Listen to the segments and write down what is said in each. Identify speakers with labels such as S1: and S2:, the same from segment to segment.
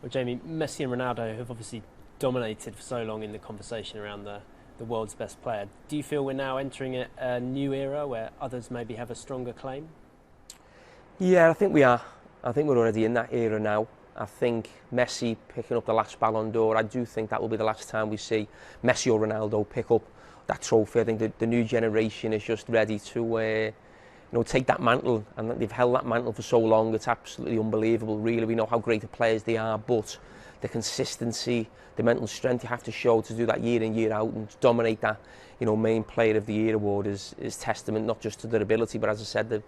S1: Well, Jamie, Messi and Ronaldo have obviously dominated for so long in the conversation around the world's best player. Do you feel we're now entering a new era where others maybe have a stronger claim?
S2: Yeah, I think we are. I think we're already in that era now. I think Messi picking up the last Ballon d'Or, I do think that will be the last time we see Messi or Ronaldo pick up that trophy. I think the new generation is just ready to take that mantle, and they've held that mantle for so long. It's absolutely unbelievable, really. We know how great the players they are, but the consistency, the mental strength you have to show to do that year in, year out and dominate that, main player of the year award is testament not just to their ability, but as I said,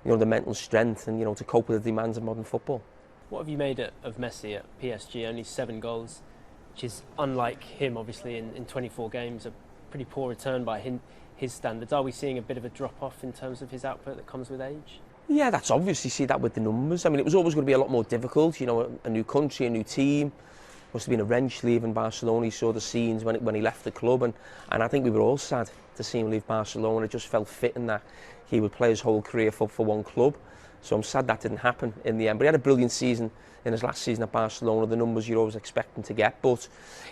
S2: the mental strength and, to cope with the demands of modern football.
S1: What have you made of Messi at PSG? Only 7 goals, which is unlike him, obviously, in 24 games, a pretty poor return by his standards. Are we seeing a bit of a drop-off in terms of his output that comes with age?
S2: Yeah, that's obvious. You see that with the numbers. I mean, it was always going to be a lot more difficult. A new country, a new team. Must have been a wrench leaving Barcelona. He saw the scenes when he left the club, and I think we were all sad to see him leave Barcelona. It just felt fitting that he would play his whole career for one club. So I'm sad that didn't happen in the end. But he had a brilliant season in his last season at Barcelona. The numbers you're always expecting to get, but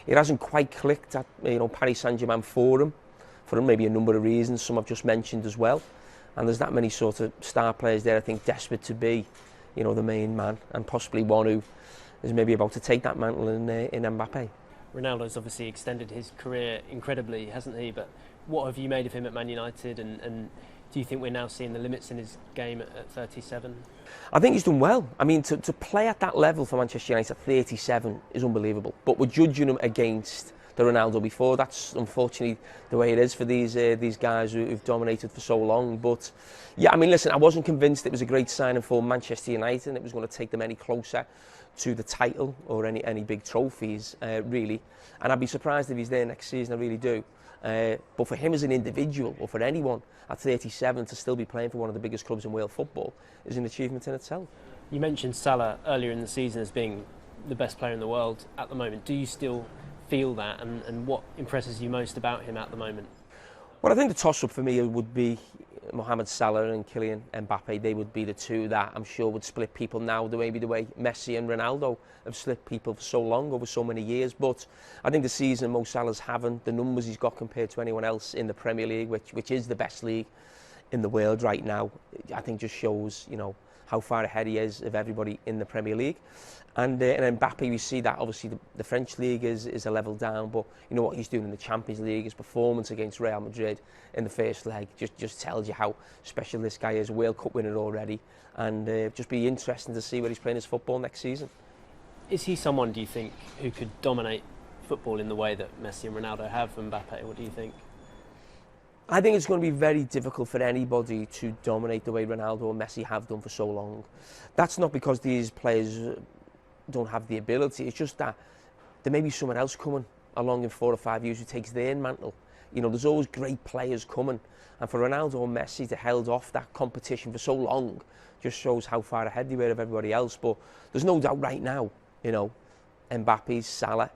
S2: it hasn't quite clicked at Paris Saint-Germain for him maybe a number of reasons. Some I've just mentioned as well. And there's that many sort of star players there, I think, desperate to be, the main man, and possibly one who is maybe about to take that mantle in Mbappe.
S1: Ronaldo's obviously extended his career incredibly, hasn't he? But what have you made of him at Man United, and do you think we're now seeing the limits in his game at 37?
S2: I think he's done well. I mean, to play at that level for Manchester United at 37 is unbelievable. But we're judging him against the Ronaldo before. That's unfortunately the way it is for these guys who've dominated for so long. But yeah, I mean, listen, I wasn't convinced it was a great signing for Manchester United and it was going to take them any closer to the title or any big trophies, really. And I'd be surprised if he's there next season, I really do. But for him as an individual, or for anyone at 37 to still be playing for one of the biggest clubs in world football is an achievement in itself.
S1: You mentioned Salah earlier in the season as being the best player in the world at the moment. Do you still feel that, and what impresses you most about him at the moment?
S2: Well, I think the toss-up for me would be Mohamed Salah and Kylian Mbappe. They would be the two that I'm sure would split people now, the way Messi and Ronaldo have split people for so long, over so many years. But I think the season Mo Salah's having, the numbers he's got compared to anyone else in the Premier League, which is the best league in the world right now, I think just shows, how far ahead he is of everybody in the Premier League. And Mbappe, we see that obviously the French league is a level down, but you know what he's doing in the Champions League, his performance against Real Madrid in the first leg just tells you how special this guy is. World Cup winner already, and just be interesting to see where he's playing his football next season.
S1: Is he someone, do you think, who could dominate football in the way that Messi and Ronaldo have, Mbappe? What do you think?
S2: I think it's going to be very difficult for anybody to dominate the way Ronaldo and Messi have done for so long. That's not because these players don't have the ability, it's just that there may be someone else coming along in 4 or 5 years who takes their mantle. There's always great players coming, and for Ronaldo and Messi to held off that competition for so long just shows how far ahead they were of everybody else. But there's no doubt right now, Mbappe, Salah,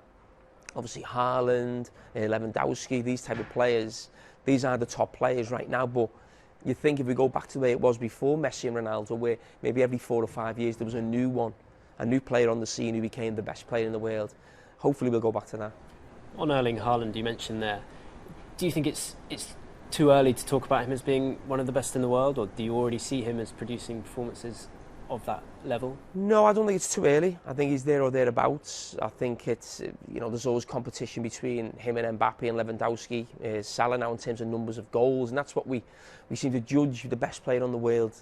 S2: obviously Haaland, Lewandowski, these type of players, these are the top players right now. But you think if we go back to the way it was before Messi and Ronaldo, where maybe every 4 or 5 years there was a new player on the scene who became the best player in the world. Hopefully we'll go back to that.
S1: On Erling Haaland, you mentioned there, do you think it's too early to talk about him as being one of the best in the world, or do you already see him as producing performances of that level? No,
S2: I don't think it's too early. I think he's there or thereabouts. I think it's, there's always competition between him and Mbappe and Lewandowski, Salah now in terms of numbers of goals, and that's what we seem to judge the best player on the world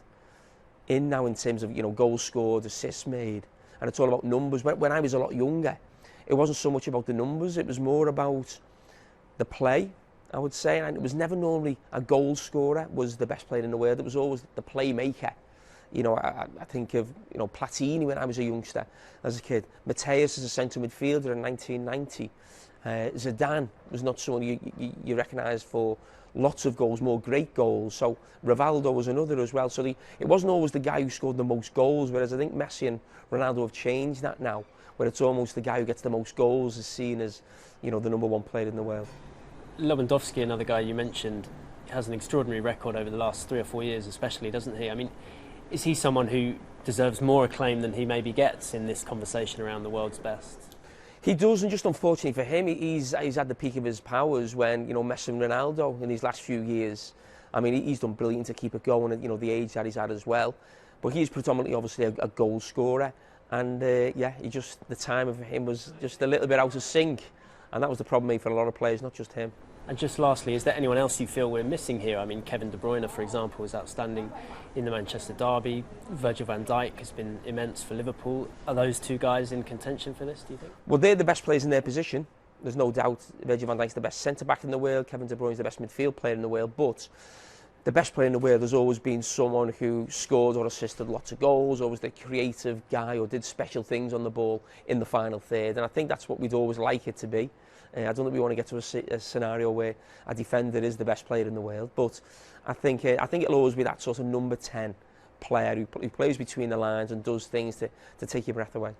S2: in now, in terms of, goals scored, assists made. And it's all about numbers. When I was a lot younger, it wasn't so much about the numbers, it was more about the play, I would say. And it was never normally a goal scorer was the best player in the world, it was always the playmaker. I think of, Platini when I was a youngster, as a kid. Mateus as a centre midfielder in 1990. Zidane was not someone you recognise for lots of goals, more great goals. So Rivaldo was another as well. So it wasn't always the guy who scored the most goals, whereas I think Messi and Ronaldo have changed that now, where it's almost the guy who gets the most goals is seen as, the number one player in the world.
S1: Lewandowski, another guy you mentioned, has an extraordinary record over the last 3 or 4 years especially, doesn't he? I mean, Is he someone who deserves more acclaim than he maybe gets in this conversation around the world's best?
S2: He does, and just unfortunately for him, he's at the peak of his powers when, Messi and Ronaldo in these last few years. I mean, he's done brilliant to keep it going at, the age that he's at as well. But he's predominantly, obviously, a goal scorer. And, the time of him was just a little bit out of sync. And that was the problem for a lot of players, not just him.
S1: And just lastly, is there anyone else you feel we're missing here? I mean, Kevin De Bruyne, for example, was outstanding in the Manchester derby. Virgil van Dijk has been immense for Liverpool. Are those two guys in contention for this, do you think?
S2: Well, they're the best players in their position. There's no doubt Virgil van Dijk's the best centre-back in the world. Kevin De Bruyne's the best midfield player in the world. But the best player in the world has always been someone who scored or assisted lots of goals, or was the creative guy or did special things on the ball in the final third. And I think that's what we'd always like it to be. I don't think we want to get to a scenario where a defender is the best player in the world, but I think it'll always be that sort of number 10 player who plays between the lines and does things to take your breath away.